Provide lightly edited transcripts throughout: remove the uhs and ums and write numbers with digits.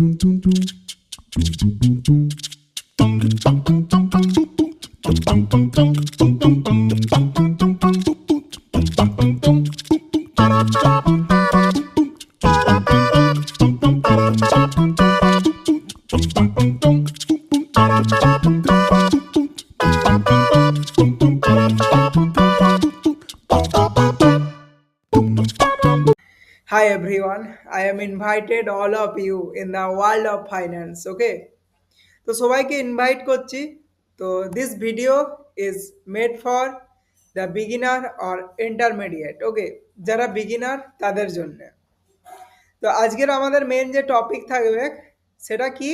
Hi everyone, I am invited all of you in the world of finance. Okay, তো সবাইকে invite করছি। তো this video is made for the beginner or intermediate. Okay, যারা beginner তাদের জন্য। তো আজকের আমাদের মেন যে টপিক থাকবে সেটা কি?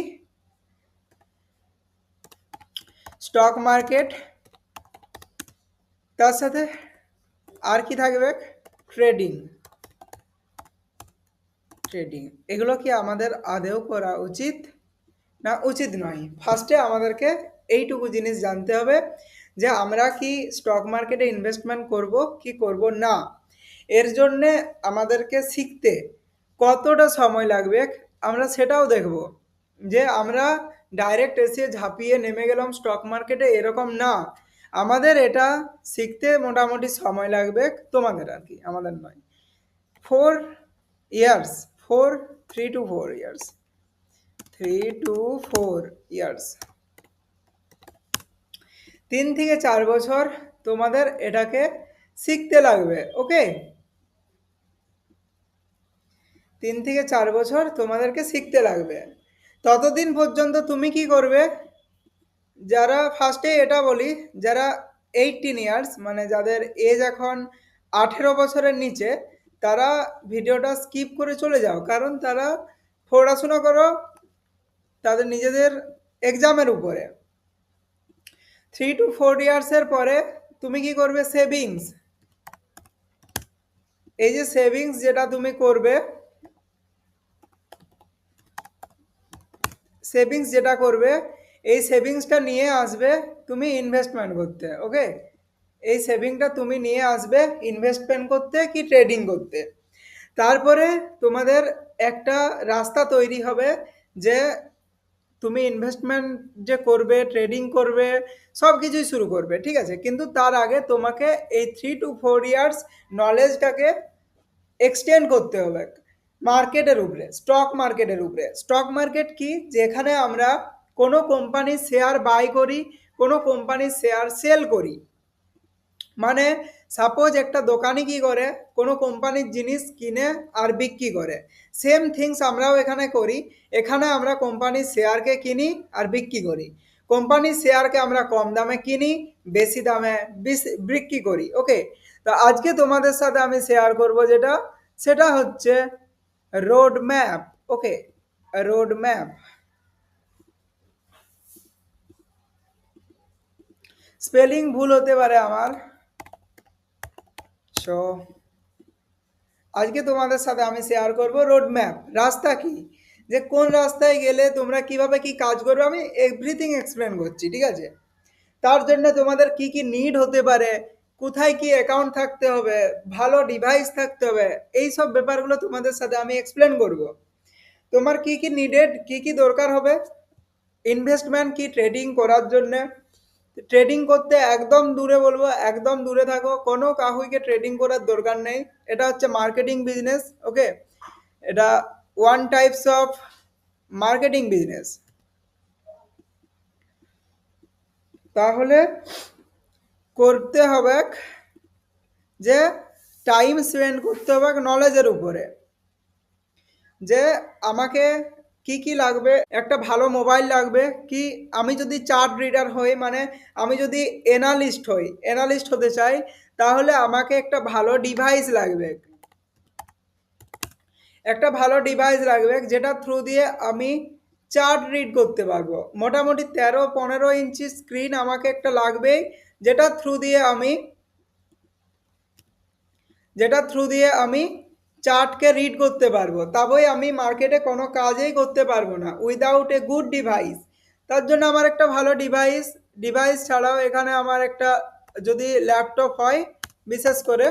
স্টক মার্কেট, তার সাথে আর কি থাকবে? ট্রেডিং। ট্রেডিং এগুলো কি আমাদের আদেও করা উচিত না উচিত নয়? ফার্স্টে আমাদেরকে এইটুকু জিনিস জানতে হবে যে আমরা কি স্টক মার্কেটে ইনভেস্টমেন্ট করব কি করব না। এর জন্যে আমাদেরকে শিখতে কতটা সময় লাগবে আমরা সেটাও দেখব। যে আমরা ডাইরেক্ট এসে ঝাঁপিয়ে নেমে গেলাম স্টক মার্কেটে, এরকম না। আমাদের এটা শিখতে মোটামুটি সময় লাগবে, তোমাদের আর কি, আমাদের নয়। 4 years, 3 to 4 years, 3 to 4 years, 3 থেকে 4 বছর তোমাদের এটাকে শিখতে লাগবে। ওকে, 3 থেকে 4 বছর তোমাদেরকে শিখতে লাগবে। ততদিন পর্যন্ত তুমি কি করবে? যারা ফার্স্টে এটা বলি, যারা 18 ইয়ার্স মানে যাদের এজ এখন 18 বছরের নিচে, তারা ভিডিওটা স্কিপ করে চলে যাও, কারণ তারা পড়াশোনা করো তাদের নিজেদের এক্সামের উপরে। 3 to 4 ইয়ার্সের পরে তুমি কি করবে? সেভিংস। এই যে সেভিংস যেটা তুমি করবে, সেভিংস যেটা করবে, এই সেভিংসটা নিয়ে আসবে তুমি ইনভেস্টমেন্ট করতে। ওকে, এই সেভিংটা তুমি নিয়ে আসবে ইনভেস্টমেন্ট করতে কি ট্রেডিং করতে। তারপরে তোমাদের একটা রাস্তা তৈরি হবে যে তুমি ইনভেস্টমেন্ট যে করবে, ট্রেডিং করবে, সব কিছুই শুরু করবে, ঠিক আছে। কিন্তু তার আগে তোমাকে এই 3 to 4 ইয়ার্স নলেজটাকে এক্সটেন্ড করতে হবে মার্কেটের উপরে, স্টক মার্কেটের উপরে। স্টক মার্কেট কি? যেখানে আমরা কোনো কোম্পানির শেয়ার বাই করি, কোনো কোম্পানির শেয়ার সেল করি। মানে সাপোজ একটা দোকানি কি করে? কোনো কোম্পানির জিনিস কিনে আর বিক্রি করে। সেম থিংস আমরাও এখানে করি। এখানে আমরা কোম্পানির শেয়ারকে কিনি আর বিক্রি করি। কোম্পানির শেয়ারকে আমরা কম দামে কিনি, বেশি দামে বিক্রি করি। ওকে, তো আজকে তোমাদের সাথে আমি শেয়ার করব যেটা, সেটা হচ্ছে রোড ম্যাপ। ওকে, রোড ম্যাপ। স্পেলিং ভুল হতে পারে আমার, সো আজকে তোমাদের সাথে আমি শেয়ার করব রোড ম্যাপ। রাস্তা কি, যে কোন রাস্তায় গেলে তোমরা কিভাবে কি কাজ করবে, আমি এভরিথিং এক্সপ্লেন করছি, ঠিক আছে। তার জন্য তোমাদের কি কি নিড হতে পারে, কোথায় কি অ্যাকাউন্ট থাকতে হবে, ভালো ডিভাইস থাকতে হবে, এই সব ব্যাপারগুলো তোমাদের সাথে আমি এক্সপ্লেন করব। তোমার কি কি নিডেড, কি কি দরকার হবে ইনভেস্টমেন্ট কি ট্রেডিং করার জন্য। ট্রেডিং করতে একদম দূরে বলবো, একদম দূরে থাকো, কোনো কাউকে ট্রেডিং করার দরকার নেই। এটা হচ্ছে মার্কেটিং বিজনেস। ওকে, এটা one types of marketing business. তাহলে করতে হবে যে টাইম স্পেন্ড করতে হবে নলেজের উপরে, যে আমাকে কি কি লাগবে। একটা ভালো মোবাইল লাগবে কি, আমি যদি চার্ট রিডার হই, মানে আমি যদি এনালিস্ট হতে চাই, তাহলে আমাকে একটা ভালো ডিভাইস লাগবে। একটা ভালো ডিভাইস লাগবে যেটা থ্রু দিয়ে আমি চার্ট রিড করতে পারবো। মোটামুটি 13-15 ইঞ্চি স্ক্রিন আমাকে একটা লাগবেই, যেটা থ্রু দিয়ে আমি চার্টকে রিড করতে পারবো। তবেই আমি মার্কেটে কোনো কাজই করতে পারবো না উইদাউট এ গুড ডিভাইস। তার জন্য আমার একটা ভালো ডিভাইস ছাড়াও এখানে আমার একটা যদি ল্যাপটপ হয়, বিশেষ করে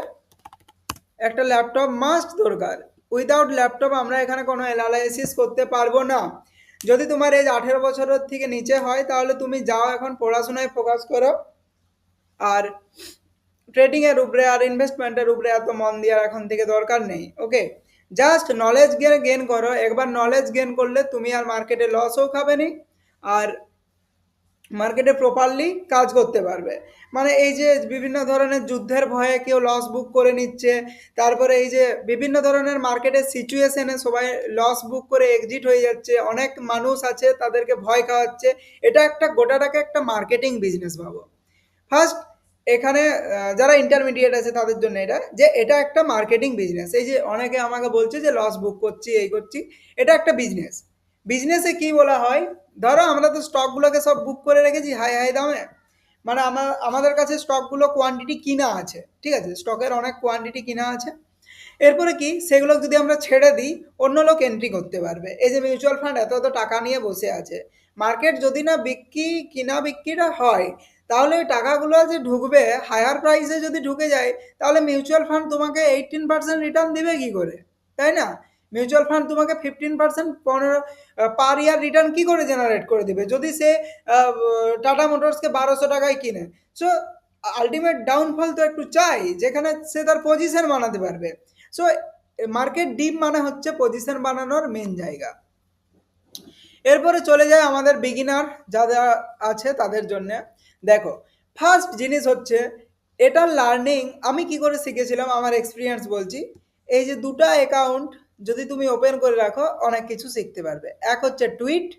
একটা ল্যাপটপ মাস্ট দরকার। উইদাউট ল্যাপটপ আমরা এখানে কোনো অ্যানালাইসিস করতে পারবো না। যদি তোমার এজ 18 বছরের থেকে নিচে হয় তাহলে তুমি যাও এখন পড়াশোনায় ফোকাস করো, আর ট্রেডিং এর উপরে আর ইনভেস্টমেন্টের উপরে এত মন দেওয়ার এখন থেকে দরকার নেই। ওকে, জাস্ট নলেজ গেন করো। একবার নলেজ গেন করলে তুমি আর মার্কেটে লসও খাবে নি, আর মার্কেটে প্রপারলি কাজ করতে পারবে। মানে এই যে বিভিন্ন ধরনের যুদ্ধের ভয়ে কেউ লস বুক করে নিচ্ছে, তারপরে এই যে বিভিন্ন ধরনের মার্কেটের সিচুয়েশনে সবাই লস বুক করে এক্সিট হয়ে যাচ্ছে, অনেক মানুষ আছে তাদেরকে ভয় খাওয়াচ্ছে, এটা একটা গোটাটাকে একটা মার্কেটিং বিজনেস ভাবো। ফার্স্ট এখানে যারা ইন্টারমিডিয়েট আছে তাদের জন্য এটা, যে এটা একটা মার্কেটিং বিজনেস। এই যে অনেকে আমাকে বলছে যে লস বুক করছি এই করছি, এটা একটা বিজনেস। বিজনেসে কি বলা হয়, ধরো আমরা তো স্টকগুলোকে সব বুক করে রেখেছি হাই হাই দামে, মানে আমাদের কাছে স্টকগুলো কোয়ান্টিটি কিনা আছে, ঠিক আছে, স্টকের অনেক কোয়ান্টিটি কিনা আছে। এরপরে কি সেগুলো যদি আমরা ছেড়ে দিই অন্য লোক এন্ট্রি করতে পারবে। এই যে মিউচুয়াল ফান্ড এত এত টাকা নিয়ে বসে আছে, মার্কেট যদি না কিনা বিক্রিটা হয়, তাহলে ওই টাকাগুলো যে ঢুকবে হায়ার প্রাইসে যদি ঢুকে যায়, তাহলে মিউচুয়াল ফান্ড তোমাকে 18% রিটার্ন দিবে কি করে, তাই না? মিউচুয়াল ফান্ড তোমাকে 15% 15 পার ইয়ার রিটার্ন কি করে জেনারেট করে দিবে যদি সে টাটা মোটরসকে 1200 টাকায় কিনে? সো আলটিমেট ডাউনফল তো একটু চাই যেখানে সে তার পজিশন বানাতে পারবে। সো মার্কেট ডিপ মানে হচ্ছে পজিশন বানানোর মেন জায়গা। এরপরে চলে যায় আমাদের বিগিনার যারা আছে তাদের জন্য। দেখো, ফার্স্ট জিনিস হচ্ছে এটা লার্নিং আমি কি করে শিখেছিলাম, আমার এক্সপিরিয়েন্স বলছি। এই যে দুটা অ্যাকাউন্ট যদি তুমি ওপেন করে রাখো অনেক কিছু শিখতে পারবে। এক হচ্ছে টুইট,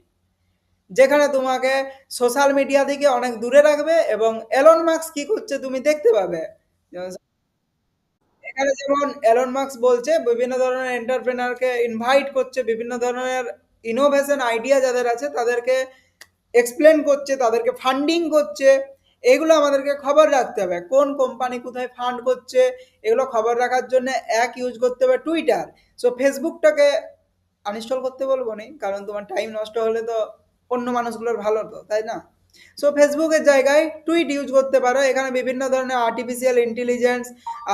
যেখানে তোমাকে সোশ্যাল মিডিয়া থেকে অনেক দূরে রাখবে, এবং এলন মাস্ক কি করছে তুমি দেখতে পাবে। এখানে যেমন এলন মাস্ক বলছে বিভিন্ন ধরনের এন্টারপ্রেনারকে ইনভাইট করছে, বিভিন্ন ধরনের ইনোভেশন আইডিয়া যাদের আছে তাদেরকে এক্সপ্লেন করছে, তাদেরকে ফান্ডিং করছে। এগুলো আমাদেরকে খবর রাখতে হবে, কোন কোম্পানি কোথায় ফান্ড করছে, এগুলো খবর রাখার জন্য এক ইউজ করতে হবে টুইটার। সো ফেসবুকটাকে আনইনস্টল করতে বলবো না, কারণ তোমার টাইম নষ্ট হলে তো অন্য মানুষগুলোর ভালো তো, তাই না? সো ফেসবুকের জায়গায় টুইট ইউজ করতে পারো, এখানে বিভিন্ন ধরনের আর্টিফিশিয়াল ইন্টেলিজেন্স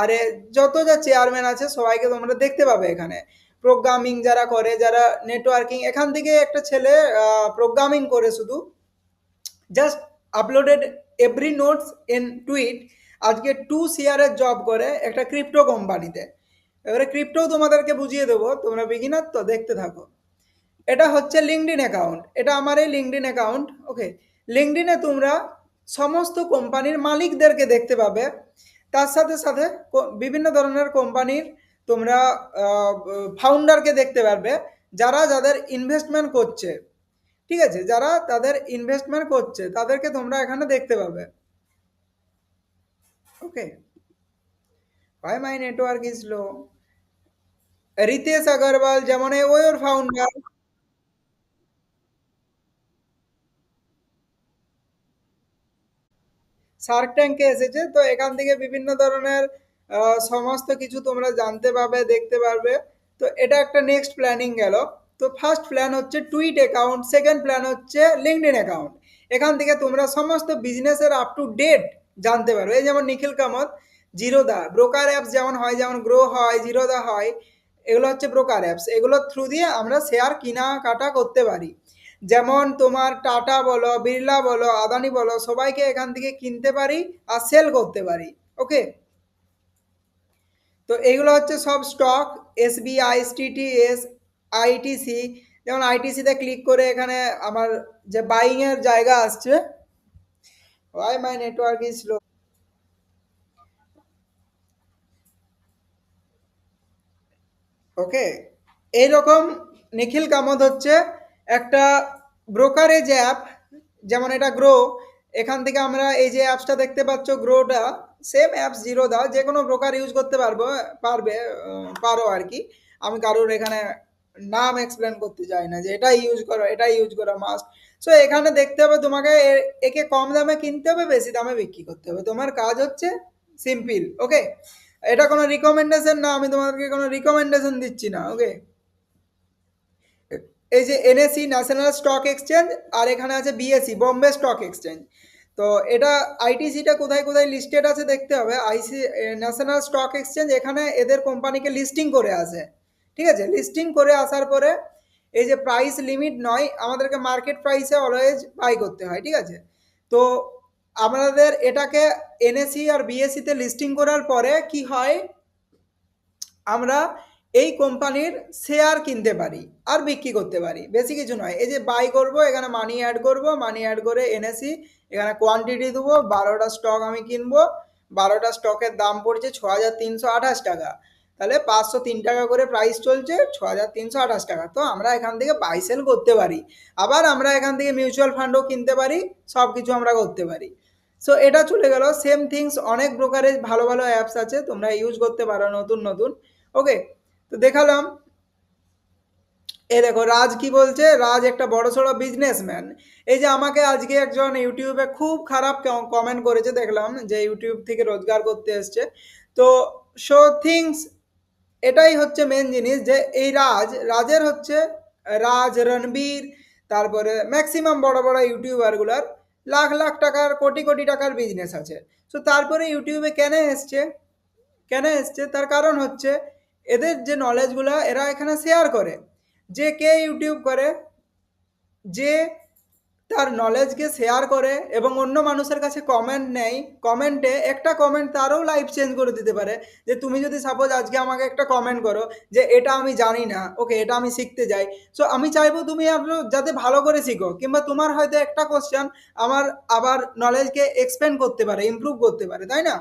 আর যত যা চেয়ারম্যান আছে সবাইকে তোমরা দেখতে পাবে এখানে। প্রোগ্রামিং যারা করে, যারা নেটওয়ার্কিং, এখান থেকে একটা ছেলে প্রোগ্রামিং করে শুধু just uploaded every notes in tweet, আজকে 2 CR জব করে একটা ক্রিপ্টো কোম্পানিতে। এবারে ক্রিপ্টো তোমাদেরকে বুঝিয়ে দেবো, তোমরা বিগিনার তো দেখতে থাকো। এটা হচ্ছে লিঙ্কডইন অ্যাকাউন্ট, এটা আমার এই লিঙ্কডইন অ্যাকাউন্ট। ওকে, লিঙ্কডইনে তোমরা সমস্ত কোম্পানির মালিকদেরকে দেখতে পাবে, তার সাথে সাথে বিভিন্ন ধরনের কোম্পানির তোমরা ফাউন্ডারকে দেখতে পারবে, যারা যাদের ইনভেস্টমেন্ট করছে, ঠিক আছে, যারা তাদের ইনভেস্টমেন্ট করছে তাদেরকে তোমরা এখানে দেখতে পাবে। ওকে, ভাই my network is low. Ritesh Agarwal যেমন ওর ফাউন্ডার। শার্ক ট্যাঙ্কে এসেছে, তো এখান থেকে বিভিন্ন ধরনের সমস্ত কিছু তোমরা জানতে পারবে, দেখতে পারবে। তো এটা একটা নেক্সট প্ল্যানিং গেল। তো ফার্স্ট প্ল্যান হচ্ছে টুইট অ্যাকাউন্ট, সেকেন্ড প্ল্যান হচ্ছে লিঙ্কডইন অ্যাকাউন্ট। এখান থেকে তোমরা সমস্ত বিজনেসের আপ টু ডেট জানতে পারবে। এই যেমন নিখিল কামত, জিরোদা ব্রোকার অ্যাপস যেমন হয়, যেমন গ্রো হয়, জিরোদা হয়, এগুলো হচ্ছে ব্রোকার অ্যাপস, এগুলোর থ্রু দিয়ে আমরা শেয়ার কিনা কাটা করতে পারি। যেমন তোমার টাটা বলো, বিড়লা বলো, আদানি বলো, সবাইকে এখান থেকে কিনতে পারি আর সেল করতে পারি। ওকে, তো এইগুলো হচ্ছে সব স্টক, এসবিআই, টিটিএস, আইটিসি। যেমন আইটিসিতে ক্লিক করে এখানে আমার যে বাইং এর জায়গা আসছে। Why my network is slow. Okay, এইরকম নিখিল কামত হচ্ছে একটা ব্রোকারেজ অ্যাপ, যেমন এটা গ্রো। এখান থেকে আমরা এই যে অ্যাপসটা দেখতে পাচ্ছ গ্রোটা, সেম অ্যাপস জিরোদা, যে কোনো ব্রোকার ইউজ করতে পারবে, পারো আর কি। আমি কারোর এখানে নাম এক্সপ্লেন করতে চাই না যে এটাই ইউজ করো, এটাই ইউজ করো মাস্ট। সো এখানে দেখতে হবে তোমাকে একে কম দামে কিনতে হবে, বেশি দামে বিক্রি করতে হবে, তোমার কাজ হচ্ছে সিম্পল। ওকে, এটা কোনো রিকমেন্ডেশন না, আমি তোমাদেরকে কোনো রিকমেন্ডেশন দিচ্ছি না। ওকে, এই যে এনএসি ন্যাশনাল স্টক এক্সচেঞ্জ, আর এখানে আছে বিএসসি বম্বে স্টক এক্সচেঞ্জ। তো এটা আইটিসিটা কোথায় কোথায় লিস্টেড আছে দেখতে হবে। ন্যাশনাল স্টক এক্সচেঞ্জ এখানে এদের কোম্পানিকে লিস্টিং করে আছে, ঠিক আছে, লিস্টিং করে আসার পরে এই যে প্রাইস লিমিট নয়, আমাদেরকে মার্কেট প্রাইসে অলওয়েজ বাই করতে হয়। ঠিক আছে, তো আমাদের এটাকে এনএসি আর বিএসসিতে লিস্টিং করার পরে কি হয়, আমরা এই কোম্পানির শেয়ার কিনতে পারি আর বিক্রি করতে পারি, বেশি কিছু নয়। এই যে বাই করব, এখানে মানি অ্যাড করব, মানি অ্যাড করে এনএসি, এখানে কোয়ান্টিটি দেবো, 12টা স্টক আমি কিনবো, 12টা স্টকের দাম পড়ছে 6,328 টাকা, তাহলে 503 টাকা করে প্রাইস চলছে, 6,328 টাকা। তো আমরা এখান থেকে বাই সেল করতে পারি, আবার আমরা এখান থেকে মিউচুয়াল ফান্ডও কিনতে পারি, সব কিছু আমরা করতে পারি। সো এটা চলে গেল। সেম থিংস অনেক ব্রোকারেজ ভালো ভালো অ্যাপস আছে, তোমরা ইউজ করতে পারো নতুন নতুন। ওকে, তো দেখালাম। এ দেখো রাজ কি বলছে, রাজ একটা বড় সড়ো বিজনেসম্যান। এই যে আমাকে আজকে একজন ইউটিউবে খুব খারাপ কমেন্ট করেছে, দেখলাম যে ইউটিউব থেকে রোজগার করতে এসছে। তো সো থিংস এটাই হচ্ছে মেন জিনিস, যে এই রাজের হচ্ছে রাজ, রণবীর, তারপরে ম্যাক্সিমাম বড় বড় ইউটিউবারগুলার লাখ লাখ টাকার, কোটি কোটি টাকার বিজনেস আছে। সো তারপরে ইউটিউবে কেন এসছে তার কারণ হচ্ছে এদের যে নলেজগুলো এরা এখানে শেয়ার করে। যে কে ইউটিউব করে, যে তার নলেজকে শেয়ার করে এবং অন্য মানুষের কাছে কমেন্ট নেয়, কমেন্টে একটা কমেন্ট তারও লাইফ চেঞ্জ করে দিতে পারে। যে তুমি যদি সাপোজ আজকে আমাকে একটা কমেন্ট করো যে এটা আমি জানি না, ওকে এটা আমি শিখতে চাই, সো আমি চাইবো তুমি আরো যাতে ভালো করে শিখো, কিংবা তোমার হয়তো একটা কোশ্চেন আমার আবার নলেজকে এক্সপ্যান্ড করতে পারে, ইমপ্রুভ করতে পারে, তাই না?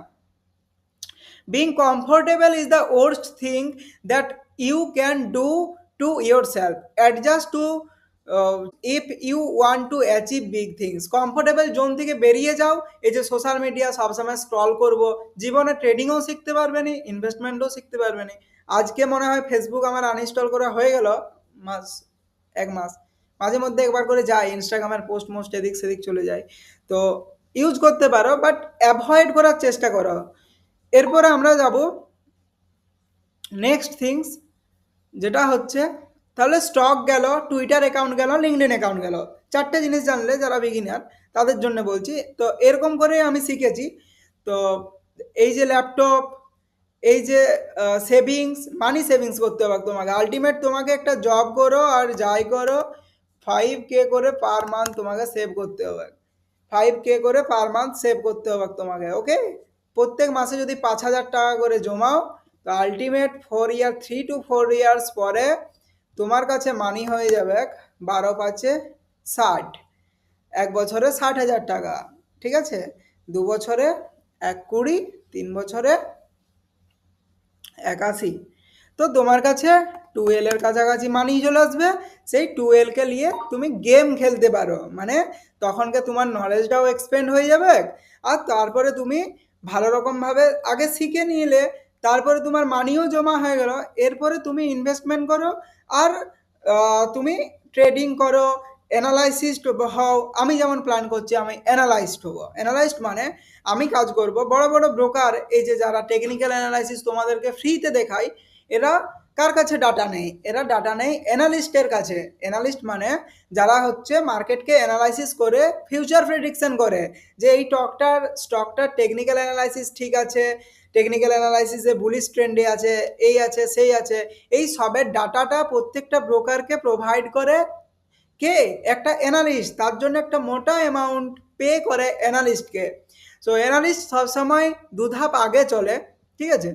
Being comfortable is the worst thing that you can do to yourself. Adjust to if you want to achieve big things. Comfortable zone থেকে বেরিয়ে যাও। এই যে সোশ্যাল মিডিয়া সবসময় স্ক্রল করব, জীবনে ট্রেডিংও শিখতে পারবে না, ইনভেস্টমেন্টও শিখতে পারবে না। আজকে মনে হয় ফেসবুক আমার আনইনস্টল করা হয়ে গেল মাস, 1 মাস। মাঝে মধ্যে একবার করে যাই, ইনস্টাগ্রামের পোস্ট মোস্ট এদিক সেদিক চলে যায়। তো ইউজ করতে পারো, বাট অ্যাভয়েড করার চেষ্টা করো। এরপরে আমরা যাব নেক্সট থিংস, যেটা হচ্ছে তাহলে স্টক গেল, টুইটার অ্যাকাউন্ট গেল, লিঙ্কডইন অ্যাকাউন্ট গেল, 4টে জিনিস জানলে যারা বিগিনার তাদের জন্য বলছি। তো এরকম করে আমি শিখেছি। তো এই যে ল্যাপটপ, এই যে সেভিংস, মানি সেভিংস করতে হবে তোমাকে। আলটিমেট তোমাকে একটা জব করো আর যাই করো, 5K করে পার মান্থ তোমাকে সেভ করতে হবে, 5K করে পার মান্থ সেভ করতে হবে তোমাকে। ওকে, প্রত্যেক মাসে যদি 5,000 টাকা করে জমাও, তো আলটিমেট 4 ইয়ার 3 to 4 ইয়ার্স পরে তোমার কাছে মানি হয়ে যাবে 12×5=60, 1 বছরে 60,000 টাকা। ঠিক আছে, 2 বছরে 1,20, 3 বছরে 81। তো তোমার কাছে 12 এর কাছাকাছি মানি চলে আসবে। সেই 12কে নিয়ে তুমি গেম খেলতে পারো, মানে তখনকে তোমার নলেজটাও এক্সপেন্ড হয়ে যাবে, আর তারপরে তুমি ভালো রকমভাবে আগে শিখে নিলে, তারপরে তোমার মানিও জমা হয়ে গেল। এরপরে তুমি ইনভেস্টমেন্ট করো, আর তুমি ট্রেডিং করো, অ্যানালাইসিস্ট হও। আমি যেমন প্ল্যান করছি, আমি অ্যানালাইস্ট হবো। অ্যানালাইস্ট মানে আমি কাজ করব বড় বড় ব্রোকার, এই যে যারা টেকনিক্যাল অ্যানালাইসিস তোমাদেরকে ফ্রিতে দেখায়, এরা কার কাছে ডাটা নেই? এরা ডাটা নেই অ্যানালিস্টের কাছে। অ্যানালিস্ট মানে যারা হচ্ছে মার্কেটকে অ্যানালাইসিস করে ফিউচার প্রেডিকশন করে, যে এই স্টকটার টেকনিক্যাল অ্যানালাইসিস ঠিক আছে, টেকনিক্যাল অ্যানালাইসিসে বুলিশ ট্রেন্ডে আছে, এই আছে সেই আছে, এই সবের ডাটাটা প্রত্যেকটা ব্রোকারকে প্রোভাইড করে কে? একটা অ্যানালিস্ট। তার জন্য একটা মোটা অ্যামাউন্ট পে করে অ্যানালিস্টকে। সো অ্যানালিস্ট সবসময় দুধাপ আগে চলে, ঠিক আছে,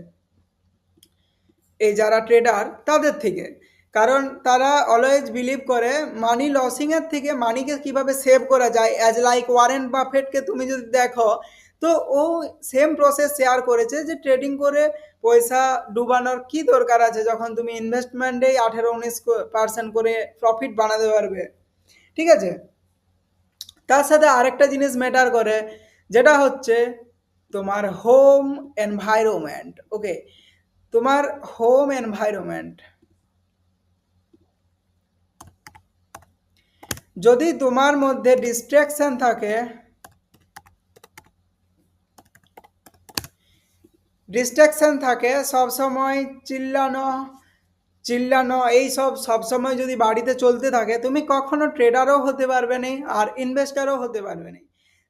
এই যারা ট্রেডার তাদের থেকে। কারণ তারা অলওয়েজ বিলিভ করে মানি লসিংয়ের থেকে মানিকে কিভাবে সেভ করা যায়। অ্যাজ লাইক ওয়ারেন বাফেটকে তুমি যদি দেখো, তো ও সেম প্রসেস শেয়ার করেছে, যে ট্রেডিং করে পয়সা ডুবানোর কি দরকার আছে, যখন তুমি ইনভেস্টমেন্টেই 18-19% করে প্রফিট বানাতে পারবে। ঠিক আছে, তার সাথে আরেকটা জিনিস ম্যাটার করে, যেটা হচ্ছে তোমার হোম এনভায়রনমেন্ট। ওকে, তোমার হোম এনভায়রনমেন্ট, যদি তোমার মধ্যে ডিস্ট্রাকশন থাকে, সব সময় চিল্লানো এই সব সময় যদি বাড়িতে চলতে থাকে, তুমি কখনো ট্রেডারও হতে পারবে না আর ইনভেস্টারও হতে পারবে না।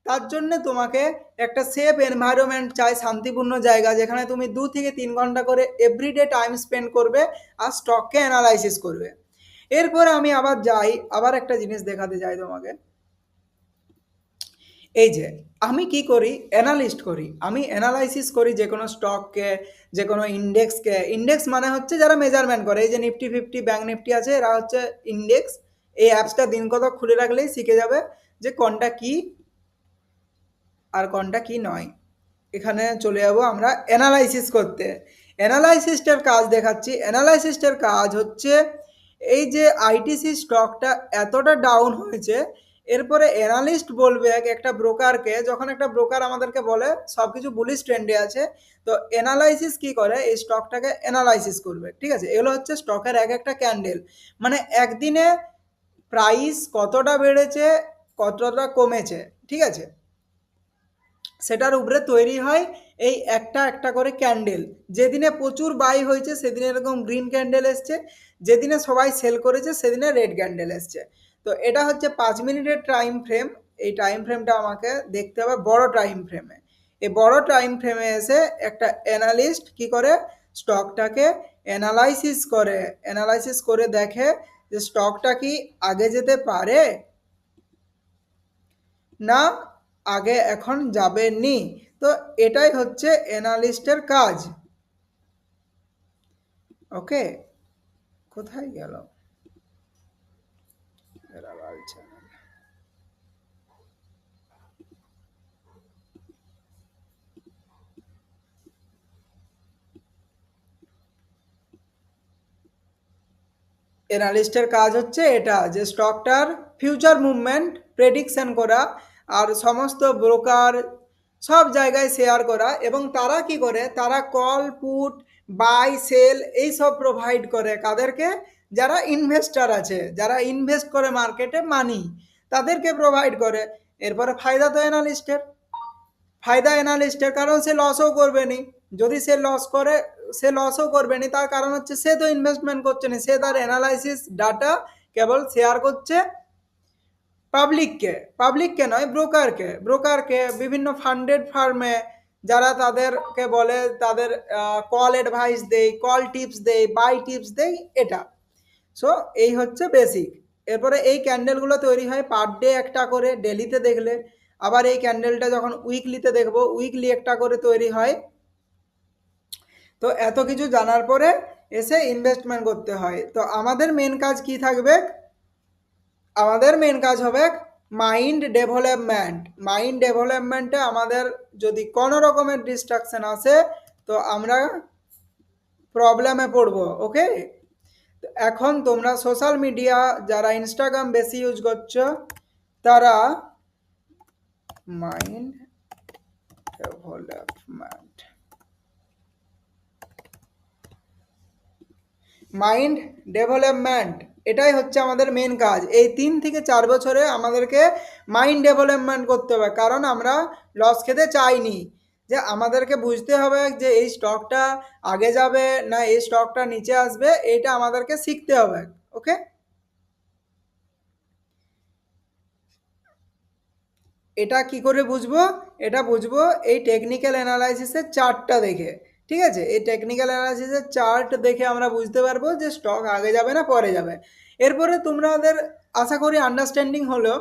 তার জন্য তোমাকে একটা সেফ এনভায়রনমেন্ট চাই, শান্তিপূর্ণ জায়গা যেখানে তুমি 2 থেকে 3 ঘন্টা করে এভরিডে টাইম স্পেন্ড করবে আর স্টককে অ্যানালাইসিস করবে। এরপরে আমি আবার যাই, আবার একটা জিনিস দেখাতে যাই তোমাকে। এই যে আমি কি করি, অ্যানালিস্ট করি, আমি অ্যানালাইসিস করি যে কোনো স্টককে, যে কোনো ইন্ডেক্সকে। ইন্ডেক্স মানে হচ্ছে যারা মেজারমেন্ট করে, এই যে নিফটি ফিফটি ব্যাঙ্ক নিফটি আছে, এরা হচ্ছে ইন্ডেক্স। এই অ্যাপসটা দিন কত খুলে রাখলেই শিখে যাবে যে কোনটা কি আর কোনটা কি নয়। এখানে চলে যাব আমরা অ্যানালাইসিস করতে। অ্যানালাইসিসটার কাজ দেখাচ্ছি। অ্যানালাইসিসটার কাজ হচ্ছে এই যে আইটিসি স্টকটা এতটা ডাউন হয়েছে, এরপরে অ্যানালিস্ট বলবে একটা ব্রোকারকে, যখন একটা ব্রোকার আমাদেরকে বলে সব কিছু বুলিশ ট্রেন্ডে আছে, তো অ্যানালাইসিস কি করে, এই স্টকটাকে অ্যানালাইসিস করবে। ঠিক আছে, এগুলো হচ্ছে স্টকের এক একটা ক্যান্ডেল, মানে একদিনে প্রাইস কতটা বেড়েছে কতটা কমেছে, ঠিক আছে, সেটার উপরে তৈরি হয় এই একটা একটা করে ক্যান্ডেল। যেদিনে প্রচুর বাই হয়েছে সেদিনে এরকম গ্রিন ক্যান্ডেল এসছে, যেদিনে সবাই সেল করেছে সেদিনে রেড ক্যান্ডেল এসছে। তো এটা হচ্ছে 5 মিনিটের টাইম ফ্রেম। এই টাইম ফ্রেমটা আমাকে দেখতে হবে বড় টাইম ফ্রেমে। এই বড় টাইম ফ্রেমে এসে একটা অ্যানালিস্ট কি করে, স্টকটাকে অ্যানালাইসিস করে দেখে যে স্টকটা কি আগে যেতে পারে না আগে এখন যাবেনি। তো এটাই হচ্ছে অ্যানালিস্টের কাজ। ওকে, কোথায় গেল অ্যানালিস্টের কাজ হচ্ছে এটা, যে স্টকটার ফিউচার মুভমেন্ট প্রেডিকশন করা আর সমস্ত ব্রোকার সব জায়গায় শেয়ার করা, এবং তারা কি করে, তারা কল পুট বাই সেল এই সব প্রোভাইড করে কাদেরকে, যারা ইনভেস্টার আছে, যারা ইনভেস্ট করে মার্কেটে মানি, তাদেরকে প্রোভাইড করে। এরপরে ফায়দা তো অ্যানালিস্টের, ফায়দা অ্যানালিস্টের, কারণ সে লসও করবে নি। যদি সে লস করে, সে লসও করবে নি, তার কারণ হচ্ছে সে তো ইনভেস্টমেন্ট করছে না, সে তার অ্যানালাইসিস ডাটা কেবল শেয়ার করছে পাবলিককে, পাবলিককে নয় ব্রোকারকে বিভিন্ন ফান্ডেড ফার্মে, যারা তাদেরকে বলে তাদের কল অ্যাডভাইস দেয়, কল টিপস দেয়, বাই টিপস দেয়, এটা। সো এই হচ্ছে বেসিক। এরপরে এই ক্যান্ডেলগুলো তৈরি হয় পার ডে একটা করে ডেলিতে দেখলে, আবার এই ক্যান্ডেলটা যখন উইকলিতে দেখবো উইকলি একটা করে তৈরি হয়। তো এত কিছু জানার পরে এসে ইনভেস্টমেন্ট করতে হয়। তো আমাদের মেন কাজ কি থাকবে, আমাদের মেন কাজ হবে মাইন্ড ডেভেলপমেন্ট। মাইন্ড ডেভেলপমেন্টে আমাদের যদি কোনো রকমের ডিস্ট্রাকশন আসে তো আমরা প্রবলেমে পড়বো। ওকে, এখন তোমরা সোশ্যাল মিডিয়া যারা ইনস্টাগ্রাম বেশি ইউজ করছো, তারা মাইন্ড ডেভেলপমেন্ট, মাইন্ড ডেভেলপমেন্ট এটাই হচ্ছে আমাদের মেন কাজ। এই 3 থেকে 4 বছরে আমাদেরকে মাইন্ড ডেভেলপমেন্ট করতে হবে, কারণ আমরা লস খেতে চাইনি। যে আমাদেরকে বুঝতে হবে যে এই স্টকটা আগে যাবে না এই স্টকটা নিচে আসবে, এইটা আমাদেরকে শিখতে হবে। ওকে, এটা কি করে বুঝবো, এটা বুঝবো এই টেকনিক্যাল অ্যানালাইসিসের চার্টটা দেখে। ঠিক আছে, এই টেকনিক্যাল অ্যানালাইসিসের চার্ট দেখে আমরা বুঝতে পারবো যে স্টক আগে যাবে না পরে যাবে। এরপরে তোমাদের আশা করি আন্ডারস্ট্যান্ডিং হলো।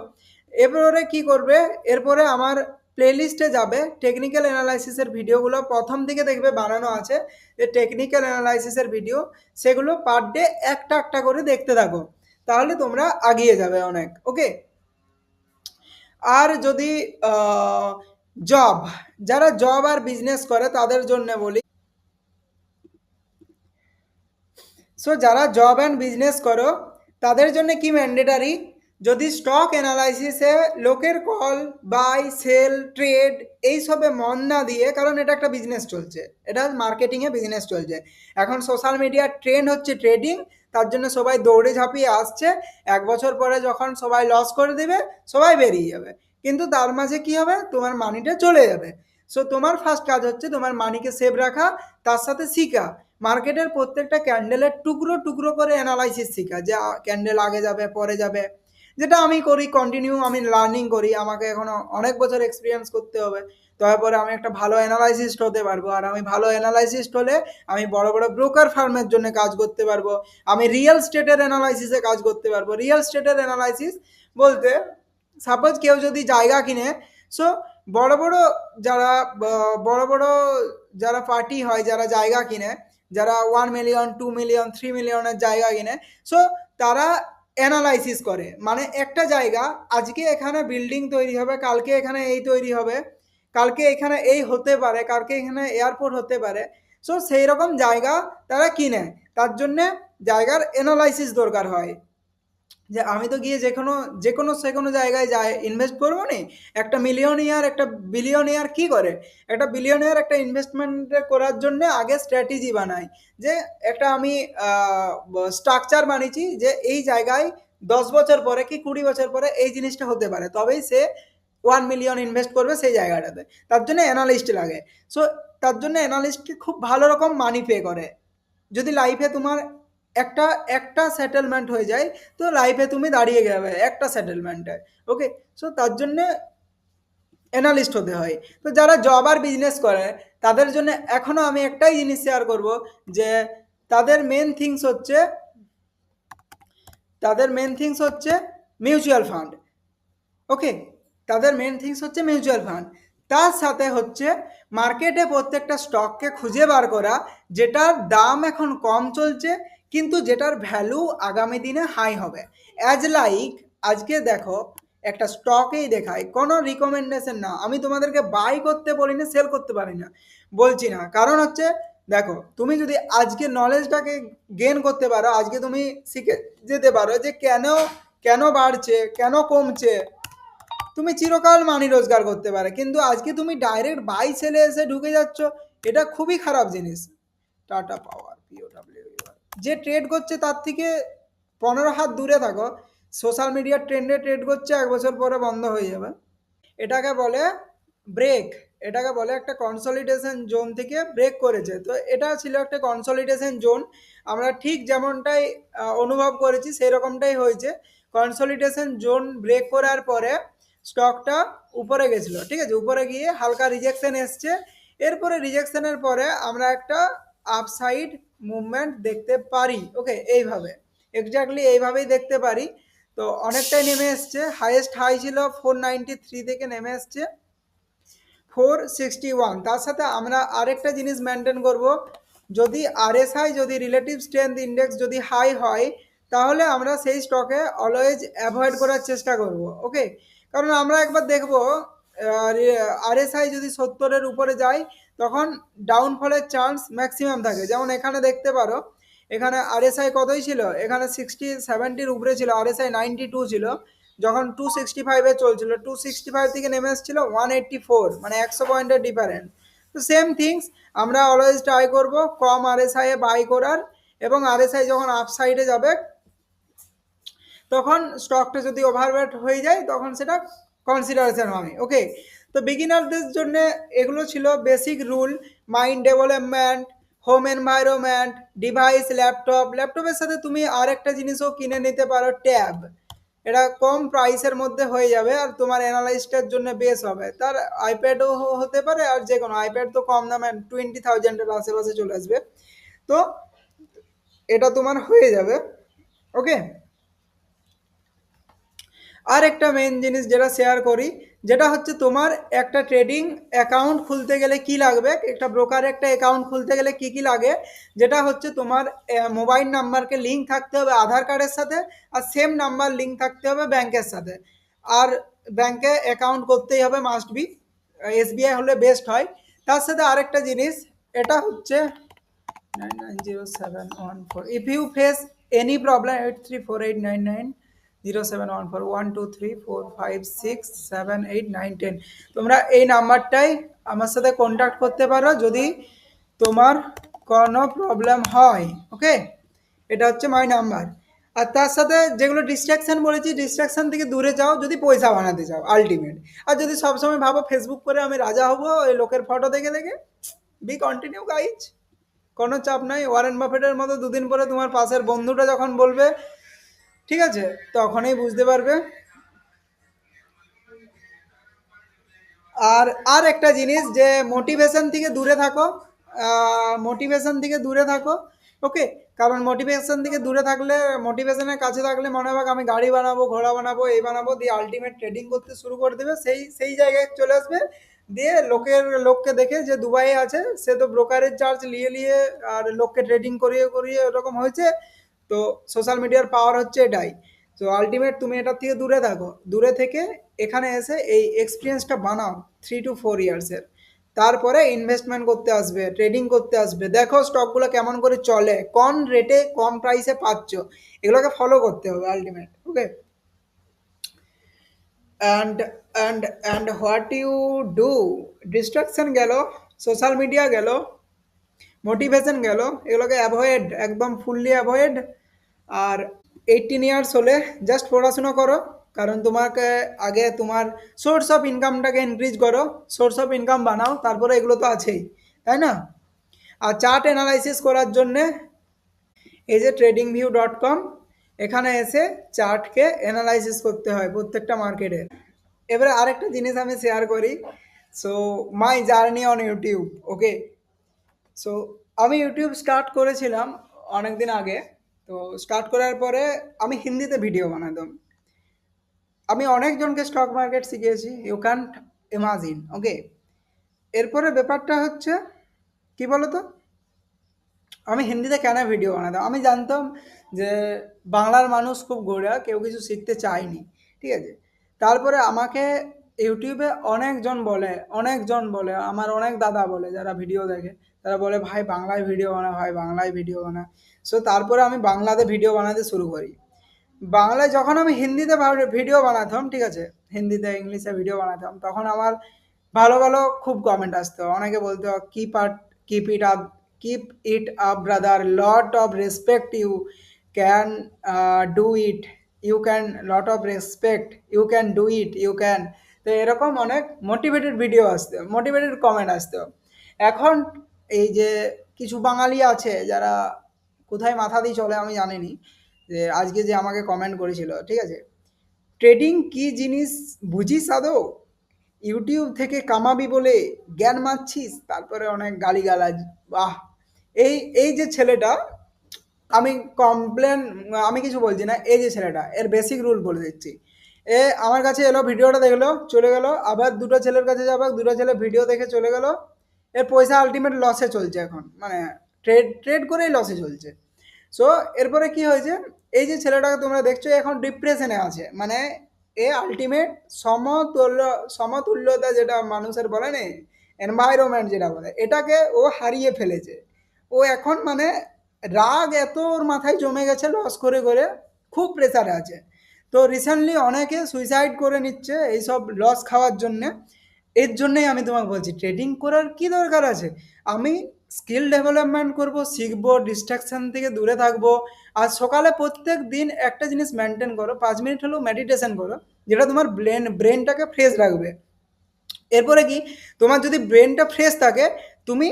এরপরে কি করবে, এরপরে আমার প্লেলিস্টে যাবে টেকনিক্যাল অ্যানালাইসিসের ভিডিওগুলো, প্রথম থেকে দেখবে বানানো আছে যে টেকনিক্যাল অ্যানালাইসিসের ভিডিও, সেগুলো পার ডে একটা একটা করে দেখতে থাকো, তাহলে তোমরা এগিয়ে যাবে অনেক। ওকে, আর যদি জব, যারা জব আর বিজনেস করে তাদের জন্য বলি, সো যারা জব অ্যান্ড বিজনেস করো তাদের জন্য কি ম্যান্ডেটারি, যদি স্টক অ্যানালাইসিসে লোকের কল বাই সেল ট্রেড এইসবে মন না দিয়ে, কারণ এটা একটা বিজনেস চলছে, এটা মার্কেটিংয়ে বিজনেস চলছে, এখন সোশ্যাল মিডিয়ার ট্রেন্ড হচ্ছে ট্রেডিং, তার জন্য সবাই দৌড়ে ঝাঁপিয়ে আসছে। 1 বছর পরে যখন সবাই লস করে দেবে সবাই বেরিয়ে যাবে, কিন্তু তার মাঝে কি হবে, তোমার মানিটা চলে যাবে। সো তোমার ফার্স্ট কাজ হচ্ছে তোমার মানিকে সেভ রাখা, তার সাথে শিখা মার্কেটের প্রত্যেকটা ক্যান্ডেলের টুকরো টুকরো করে অ্যানালাইসিস শিখা, যে ক্যান্ডেল আগে যাবে পরে যাবে, যেটা আমি করি কন্টিনিউ, আমি লার্নিং করি, আমাকে এখনো অনেক বছর এক্সপিরিয়েন্স করতে হবে, তারপরে আমি একটা ভালো অ্যানালাইসিস্ট হতে পারবো। আর আমি ভালো অ্যানালাইসিস্ট হলে আমি বড় বড় ব্রোকার ফার্মের জন্য কাজ করতে পারবো, আমি রিয়েল স্টেটের অ্যানালাইসিসে কাজ করতে পারবো। রিয়েল স্টেটের অ্যানালাইসিস বলতে সাপোজ কেউ যদি জায়গা কিনে, সো বড় বড় যারা বড় বড় যারা পার্টি হয়, যারা জায়গা কিনে, যারা 1 মিলিয়ন 2 মিলিয়ন 3 মিলিয়নের জায়গা কিনে, সো তারা অ্যানালাইসিস করে, মানে একটা জায়গা আজকে এখানে বিল্ডিং তৈরি হবে, কালকে এখানে এই তৈরি হবে, কালকে এখানে এই হতে পারে, কালকে এখানে এয়ারপোর্ট হতে পারে। সো সেই রকম জায়গা তারা কিনে, তার জন্যে জায়গার অ্যানালাইসিস দরকার হয়। যে আমি তো গিয়ে যে কোনো জায়গায় যাই ইনভেস্ট করবো নি। একটা মিলিয়নিয়ার একটা বিলিয়নিয়ার কি করে, একটা বিলিয়নিয়ার একটা ইনভেস্টমেন্ট করার জন্য আগে স্ট্র্যাটেজি বানায়, যে একটা আমি স্ট্রাকচার বানিয়েছি যে এই জায়গায় 10 বছর পরে কি 20 বছর পরে এই জিনিসটা হতে পারে, তবেই সে 1 মিলিয়ন ইনভেস্ট করবে সেই জায়গাটাতে। তার জন্য অ্যানালিস্ট লাগে। সো তার জন্য অ্যানালিস্টকে খুব ভালো রকম মানি পে করে। যদি লাইফে তোমার একটা একটা সেটেলমেন্ট হয়ে যায়, তো লাইফে তুমি দাঁড়িয়ে গেবে একটা সেটেলমেন্টে। ওকে, সো তার জন্য অ্যানালিস্ট হতে হয়। তো যারা জব আর বিজনেস করে তাদের জন্য এখনো আমি একটাই জিনিস শেয়ার করব, যে তাদের মেন থিংস হচ্ছে মিউচুয়াল ফান্ড। ওকে, তাদের মেন থিংস হচ্ছে মিউচুয়াল ফান্ড। তার সাথে হচ্ছে মার্কেটে প্রত্যেকটা স্টককে খুঁজে বার করা, যেটার দাম এখন কম চলছে কিন্তু যেটার ভ্যালু আগামী দিনে হাই হবে। অ্যাজ লাইক আজকে দেখো একটা স্টকেই দেখায়, কোনো রিকমেন্ডেশন না, আমি তোমাদেরকে বাই করতে বলি না, সেল করতে পারি না, বলছি না। কারণ হচ্ছে দেখো, তুমি যদি আজকে নলেজটাকে গেন করতে পারো, আজকে তুমি শিখে যেতে পারো যে কেন কেন বাড়ছে কেন কমছে, তুমি চিরকাল মানি রোজগার করতে পারে। কিন্তু আজকে তুমি ডাইরেক্ট বাই সেলে এসে ঢুকে যাচ্ছ, এটা খুবই খারাপ জিনিস। টাটা পাওয়ার পিওডব্লিউ, যে ট্রেড করছে তার থেকে 15 হাত দূরে থাকো। সোশ্যাল মিডিয়ার ট্রেন্ডে ট্রেড করছে, 1 বছর পরে বন্ধ হয়ে যাবে। এটাকে বলে ব্রেক, এটাকে বলে একটা কনসলিডেশন জোন থেকে ব্রেক করেছে। তো এটা ছিল একটা কনসলিডেশন জোন, আমরা ঠিক যেমনটাই অনুভব করেছি সেই রকমটাই হয়েছে। কনসলিডেশন জোন ব্রেক করার পরে স্টকটা উপরে গেছিলো, ঠিক আছে, উপরে গিয়ে হালকা রিজেকশন এসছে। এরপরে রিজেকশনের পরে আমরা একটা আপসাইড মুভমেন্ট দেখতে পারি। ওকে, এইভাবে এক্স্যাক্টলি এইভাবেই দেখতে পারি। তো অনেকটাই নেমে এসছে, হাইয়েস্ট হাই ছিল 493 থেকে নেমে এসছে 461। তার সাথে আমরা আরেকটা জিনিস মেনটেন করব, যদি আরএসআই যদি রিলেটিভ স্ট্রেংথ ইন্ডেক্স যদি হাই হয়, তাহলে আমরা সেই স্টকে অলওয়েজ অ্যাভয়েড করার চেষ্টা করব। ওকে, কারণ আমরা একবার দেখব আরএসআই যদি 70-এর উপরে যায়, তখন ডাউনফলের চান্স ম্যাক্সিমাম থাকে। যেমন এখানে দেখতে পারো, এখানে আরএসআই কতই ছিল, এখানে 70-র উপরে ছিল, আরএসআই 92 ছিল, যখন 265-এ চলছিল, 265 থেকে নেমে এসেছিল 184, মানে 100 পয়েন্টের ডিফারেন্স। তো সেম থিংস আমরা অলওয়েজ ট্রাই করব কম আরএসআই এ বাই করার, এবং আরএসআই যখন আপসাইডে যাবে তখন স্টকটা যদি ওভারওয়েট হয়ে যায় তখন সেটা কনসিডারেশন হবে। ওকে, তো বিগিনারদের জন্য এগুলো ছিল basic rule. Mind development, home environment, device, ল্যাপটপের সাথে তুমি আর একটা জিনিসও কিনে নিতে পারো, ট্যাব। এটা কম প্রাইসের মধ্যে হয়ে যাবে আর তোমার অ্যানালাইস্টের জন্য বেশ হবে। তার আইপ্যাডও হতে পারে, আর যে কোনো আইপ্যাড তো কম দামে 20,000-এর আশেপাশে চলে আসবে, তো এটা তোমার হয়ে যাবে। ওকে, আর একটা মেন জিনিস যেটা শেয়ার করি, যেটা হচ্ছে তোমার একটা ট্রেডিং অ্যাকাউন্ট খুলতে গেলে কি লাগবে, একটা ব্রোকারে একটা অ্যাকাউন্ট খুলতে গেলে কি কি লাগে, যেটা হচ্ছে তোমার মোবাইল নাম্বারকে লিঙ্ক থাকতে হবে আধার কার্ডের সাথে, আর সেম নাম্বার লিঙ্ক থাকতে হবে ব্যাংকের সাথে, আর ব্যাংকে অ্যাকাউন্ট করতেই হবে, মাস্ট বি। এসবিআই হলে বেস্ট হয়। তার সাথে আরেকটা জিনিস, এটা হচ্ছে 990714, if you face any problem 8348990714 12345678910, তোমরা এই নাম্বারটাই আমার সাথে কন্ট্যাক্ট করতে পারো যদি তোমার কোনো প্রবলেম হয়। ওকে, এটা হচ্ছে মাই নাম্বার। আর তার সাথে যেগুলো ডিস্ট্রাকশন বলেছি, ডিস্ট্রাকশন থেকে দূরে যাও যদি পয়সা বানাতে চাও আলটিমেট। আর যদি সবসময় ভাবো ফেসবুক করে আমি রাজা হবো এই লোকের ফটো দেখে দেখে, বি কন্টিনিউ গাইজ, কোনো চাপ নাই। ওয়ারেন বাফেটের মতো 2 দিন পরে তোমার পাশের বন্ধুটা যখন বলবে ঠিক আছে, তখনই বুঝতে পারবে। আর আর একটা জিনিস যে মোটিভেশন থেকে দূরে থাকো, মোটিভেশন থেকে দূরে থাকো। ওকে, কারণ মোটিভেশন থেকে দূরে থাকলে, মোটিভেশনের কাছে থাকলে মনে হবে আমি গাড়ি বানাবো, ঘোড়া বানাবো, এই বানাবো, দিয়ে আলটিমেট ট্রেডিং করতে শুরু করে দেবে, সেই সেই জায়গায় চলে আসবে। দিয়ে লোককে দেখে যে দুবাইয়ে আছে, সে তো ব্রোকারেজ চার্জ নিয়ে নিয়ে আর লোককে ট্রেডিং করিয়ে করিয়ে এরকম হয়েছে। তো সোশ্যাল মিডিয়ার পাওয়ার হচ্ছে এটাই। তো আলটিমেট তুমি এটার থেকে দূরে থাকো, দূরে থেকে এখানে এসে এই এক্সপিরিয়েন্সটা বানাও 3 to 4 ইয়ার্সের। তারপরে ইনভেস্টমেন্ট করতে আসবে, ট্রেডিং করতে আসবে, দেখো স্টকগুলো কেমন করে চলে, কোন রেটে কম প্রাইসে পাচ্ছ, এগুলোকে ফলো করতে হবে ultimate. Okay, and and what you do, distraction গেল, সোশ্যাল মিডিয়া গেল, মোটিভেশন গেল, এগুলোকে অ্যাভয়েড, একদম ফুললি অ্যাভয়েড। আর 18 ইয়ার্স হলে জাস্ট পড়াশোনা করো, কারণ তোমাকে আগে তোমার সোর্স অফ ইনকামটাকে ইনক্রিজ করো, সোর্স অফ ইনকাম বানাও, তারপরে এগুলো তো আছেই, তাই না? আর চার্ট অ্যানালাইসিস করার জন্যে এই যে tradingview.com, এখানে এসে চার্টকে অ্যানালাইসিস করতে হয় প্রত্যেকটা মার্কেটের। এবারে আরেকটা জিনিস আমি শেয়ার করি। So my journey on YouTube. Okay, so আমি ইউটিউব স্টার্ট করেছিলাম অনেক দিন আগে। তো স্টার্ট করার পরে আমি হিন্দিতে ভিডিও বানাতাম। আমি অনেকজনকে স্টক মার্কেট শিখিয়েছি, ইউ ক্যান্ট ইমাজিন। ওকে, এরপরে ব্যাপারটা হচ্ছে কি বলতো, আমি হিন্দিতে কেন ভিডিও বানাতাম, আমি জানতাম যে বাংলার মানুষ খুব গোঁড়া, কেউ কিছু শিখতে চায়নি। ঠিক আছে, তারপরে আমাকে ইউটিউবে অনেকজন বলে, আমার অনেক দাদা বলে যারা ভিডিও দেখে, তারা বলে ভাই বাংলায় ভিডিও বানা, ভাই বাংলায় ভিডিও বানা। সো তারপরে আমি বাংলাতে ভিডিও বানাতে শুরু করি। বাংলায় যখন আমি হিন্দিতে ভিডিও বানাতাম, ঠিক আছে, হিন্দিতে ইংলিশে ভিডিও বানাতাম, তখন আমার ভালো ভালো খুব কমেন্ট আসতো, অনেকে বলতো keep it up, keep it up brother, lot of respect, you can do it, you can, lot of respect, you can do it, you can. তো এরকম অনেক মোটিভেটেড ভিডিও আসতো, মোটিভেটেড কমেন্ট আসতো। এখন এই যে কিছু বাঙালি আছে যারা কোথায় মাথা দিয়ে চলে আমি জানিনি, যে আজকে যে আমাকে কমেন্ট করেছিল, ঠিক আছে, ট্রেডিং কি জিনিস বুঝিস আদৌ, ইউটিউব থেকে কামাবি বলে জ্ঞান মারছিস, তারপরে অনেক গালিগালাজ। বাহ, এই এই যে ছেলেটা, আমি কমপ্লেন, আমি কিছু বলছি না, এই যে ছেলেটা, এর বেসিক রুল বলে দিচ্ছি। এ আমার কাছে এলো, ভিডিওটা দেখলো, চলে গেল, আবার দুটো ছেলের কাছে যাবে, দুটো ছেলে ভিডিও দেখে চলে গেল, এর পয়সা আলটিমেট লসে চলছে এখন, মানে ট্রেড ট্রেড করেই লসে চলছে। সো এরপরে কি হয়েছে, এই যে ছেলেটাকে তোমরা দেখছো এখন ডিপ্রেশনে আছে, মানে এ আলটিমেট সমতুল্য, সমতুল্যতা যেটা মানুষের বলে না, এনভায়রনমেন্ট যেটা বলে, এটাকে ও হারিয়ে ফেলেছে। ও এখন মানে রাগ এত ওর মাথায় জমে গেছে লস করে করে, খুব প্রেসারে আছে। তো রিসেন্টলি অনেকে সুইসাইড করে নিচ্ছে এইসব লস খাওয়ার জন্যে। এর জন্যই আমি তোমাকে বলছি ট্রেডিং করার কি দরকার আছে। আমি স্কিল ডেভেলপমেন্ট করব, শিখবো, ডিস্ট্রাকশন থেকে দূরে থাকবো। আর সকালে প্রত্যেক দিন একটা জিনিস মেনটেন করো, 5 মিনিট হলেও মেডিটেশন করো, যেটা তোমার ব্রেনটাকে ফ্রেশ রাখবে। এরপরে কি, তোমার যদি ব্রেনটা ফ্রেশ থাকে, তুমি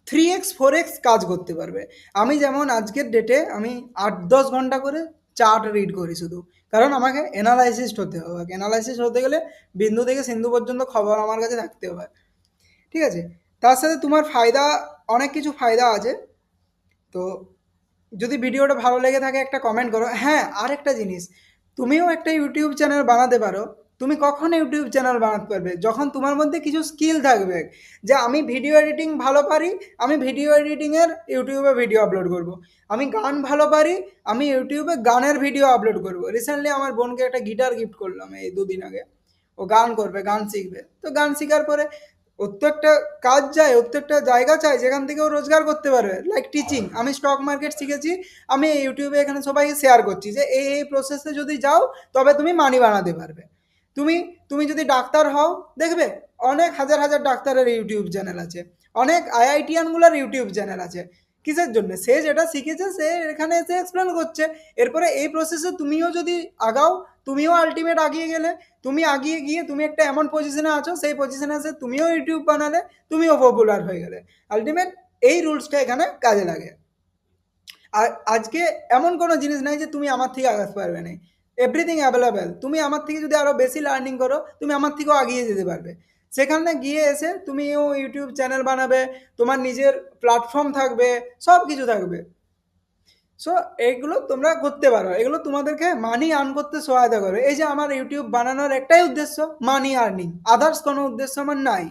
3x 4x কাজ করতে পারবে। আমি যেমন আজকের ডেটে আমি 8-10 ঘন্টা করে চার্ট রিড করি শুধু, কারণ আমাকে অ্যানালাইসিস্ট হতে হবে, অ্যানালাইসিস হতে গেলে বিন্দু থেকে সিন্ধু পর্যন্ত খবর আমার কাছে থাকতে হবে। ঠিক আছে, তার সাথে তোমার ফায়দা, অনেক কিছু ফায়দা আছে। তো যদি ভিডিওটা ভালো লেগে থাকে একটা কমেন্ট করো। হ্যাঁ, আরেকটা জিনিস, তুমিও একটা ইউটিউব চ্যানেল বানাতে পারো। তুমি কখন ইউটিউব চ্যানেল বানাতে পারবে, যখন তোমার মধ্যে কিছু স্কিল থাকবে, যে আমি ভিডিও এডিটিং ভালো পারি, আমি ভিডিও এডিটিংয়ের ইউটিউবে ভিডিও আপলোড করব। আমি গান ভালো পারি, আমি ইউটিউবে গানের ভিডিও আপলোড করব। রিসেন্টলি আমার বোনকে একটা গিটার গিফট করলাম এই 2 দিন আগে। ও গান করবে, গান শিখবে, তো গান শেখার পরে ওর তো একটা কাজ চাই, ওর তো একটা জায়গা চাই যেখান থেকে ও রোজগার করতে পারবে, লাইক টিচিং। আমি স্টক মার্কেট শিখেছি, আমি ইউটিউবে এখানে সবাইকে শেয়ার করছি যে এই এই প্রসেসে যদি যাও তবে তুমি মানি বানাতে পারবে। তুমি তুমি যদি ডাক্তার হও, দেখবে অনেক হাজার হাজার ডাক্তারের ইউটিউব চ্যানেল আছে, অনেক আইআইটিয়ানগুলোর ইউটিউব চ্যানেল আছে। কিসের জন্য, সে যেটা শিখেছে সে এখানে এসে এক্সপ্লেন করছে। এরপরে এই প্রসেসে তুমিও যদি আগাও, তুমিও আলটিমেট আগিয়ে গেলে, তুমি আগিয়ে গিয়ে তুমি একটা এমন পজিশনে আছো, সেই পজিশনে এসে তুমিও ইউটিউব বানালে, তুমিও পপুলার হয়ে গেলে। আলটিমেট এই রুলসটা এখানে কাজে লাগে। আজকে এমন কোনো জিনিস নাই যে তুমি আমার থেকে আগাতে পারবে না। Everything available. তুমি আমার থেকে যদি আরো বেশি লার্নিং করো, তুমি আমার থেকেও এগিয়ে যেতে পারবে। সেখানে গিয়ে এসে তুমিও ইউটিউব চ্যানেল বানাবে, তোমার নিজের প্ল্যাটফর্ম থাকবে, সব কিছু থাকবে। সো এইগুলো তোমরা করতে পারো, এগুলো তোমাদেরকে মানি আর্ন করতে সহায়তা করবে। এই যে আমার ইউটিউব বানানোর একটাই উদ্দেশ্য, মানি আর্নিং, আদার্স কোনো উদ্দেশ্য আমার নাই।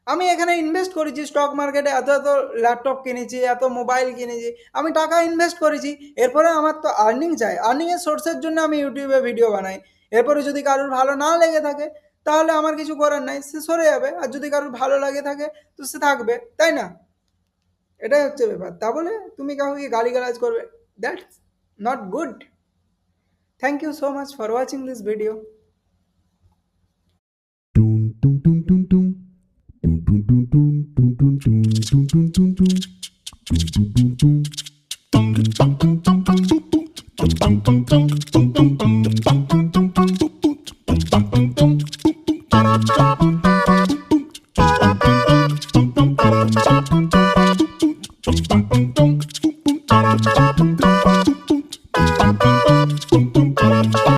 আমি এখানে ইনভেস্ট করেছি স্টক মার্কেটে, এত এত ল্যাপটপ কিনেছি, এত মোবাইল কিনেছি, আমি টাকা ইনভেস্ট করেছি। এরপরে আমার তো আর্নিং চাই, আর্নিংয়ের সোর্সের জন্য আমি ইউটিউবে ভিডিও বানাই। এরপরে যদি কারোর ভালো না লেগে থাকে তাহলে আমার কিছু করার নাই, সে সরে যাবে। আর যদি কারোর ভালো লাগে থাকে তো সে থাকবে, তাই না? এটাই হচ্ছে ব্যাপার। তা বলে তুমি কাউকে গালিগালাজ করবে, that's not good. Thank you so much for watching this video.